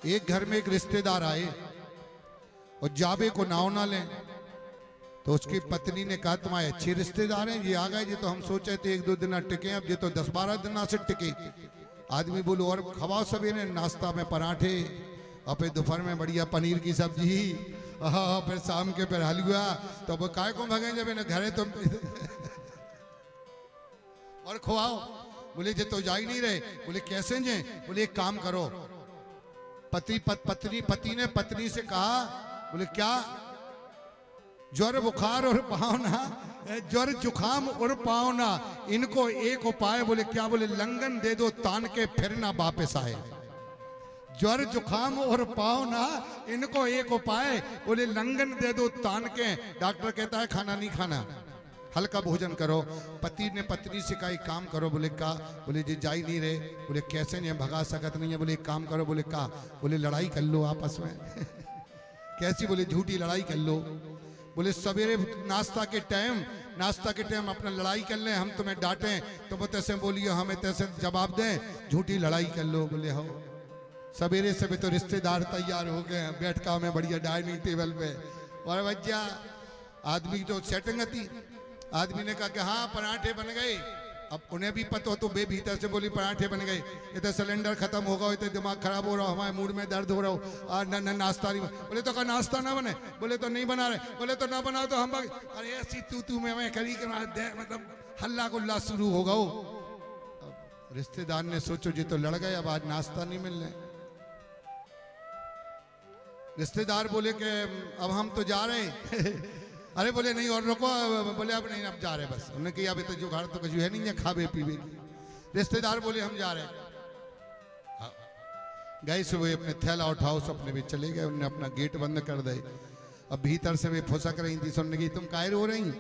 एक घर में एक रिश्तेदार आए और जाबे को नाव ना लें, तो उसकी पत्नी ने कहा तुम्हारे अच्छे रिश्तेदार हैं, ये आ गए, ये तो हम सोचे थे 1-2 दिन टिके, अब ये तो 10-12 दिन से टिके। आदमी बोलो और खवाओ सवेरे नाश्ता में पराठे, और फिर दोपहर में बढ़िया पनीर की सब्जी, फिर शाम के फिर हलवा, तो वो काय को भगे जब इन्हें घरे तो और खवाओ। बोले जे तो जा ही नहीं रहे। बोले कैसे जे? बोले एक काम करो, पति ने पत्नी से कहा, बोले क्या? ज्वर बुखार और पावना, ज्वर जुखाम और पावना, इनको एक उपाय। बोले क्या? बोले लंगन दे दो तान के फिर ना वापस आए। ज्वर जुखाम और पावना, इनको एक उपाय। बोले लंगन दे दो तान के। डॉक्टर कहता है खाना नहीं खाना, हल्का भोजन करो। पति ने पत्नी से कहा एक काम करो। बोले का? बोले जी जा ही नहीं रहे। बोले कैसे नहीं, भगा सकत नहीं है। बोले एक काम करो। बोले का? बोले लड़ाई कर लो आपस में। कैसी? बोले झूठी लड़ाई कर लो। बोले सवेरे नाश्ता के टाइम अपना लड़ाई कर लें, हम तुम्हें डांटें तो वो तैसे बोलिए, हमें तैसे जवाब दें, झूठी लड़ाई कर लो। बोले हो। सवेरे से भी तो रिश्तेदार तैयार हो गए हैं, बैठका में बढ़िया डाइनिंग टेबल पे, और भैया आदमी तो सेटिंग थी। आदमी ने कहा कि हाँ पराठे बन गए। अब उन्हें भी पता हो तो बे भीतर से बोली पराठे बन गए, इधर सिलेंडर खत्म होगा, इधर दिमाग खराब हो रहा, हमारे मूड में दर्द हो रहा हो, नाश्ता नहीं। बोले तो का नाश्ता ना बने? बोले तो नहीं बना रहे। बोले तो ना बनाओ तो हम अरे ऐसी तू मैं करी के मतलब हल्ला गुल्ला शुरू होगा। रिश्तेदार ने सोचो जी तो लड़ गए, अब आज नाश्ता नहीं मिल रहे। रिश्तेदार बोले कि अब हम तो जा रहे। अरे बोले नहीं और रुको। बोले अब नहीं, अब जा रहे बस। उन्होंने कहा अभी तो जुगाड़ तो कुछ है नहीं है खावे पीवे की। रिश्तेदार बोले हम जा रहे। गए सुबह अपने थैला उठाओ, सपने में चले गए। उन्होंने अपना गेट बंद कर दे। अब भीतर से वे फुसक रही थी, सुनने की तुम काहे रो रही?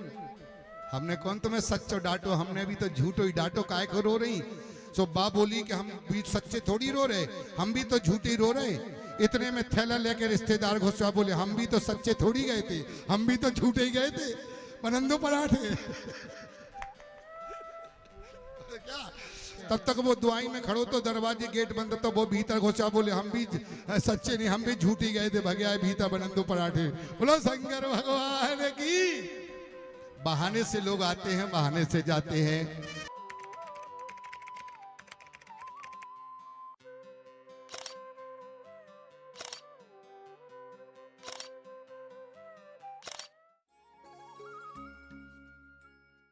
हमने कौन तुम्हें सच्चो डांटो, हमने भी तो झूठो ही डांटो, काहे को रो रही? सो बा बोली कि हम भी सच्चे थोड़ी रो रहे, हम भी तो झूठे रो रहे। इतने में थैला लेके रिश्तेदार घुसा। बोले हम भी तो सच्चे थोड़ी गए थे, हम भी तो झूठे ही गए थे। बनंदो पराठे। क्या? तब तक वो दुआई में खड़ो तो दरवाजे गेट बंद, तो वो भीतर घुसा। बोले हम भी सच्चे नहीं, हम भी झूठी गए थे, भगे आए भीतर बनंदो पराठे। बोलो शंकर भगवान की। बहाने से लोग आते हैं, बहाने से जाते हैं।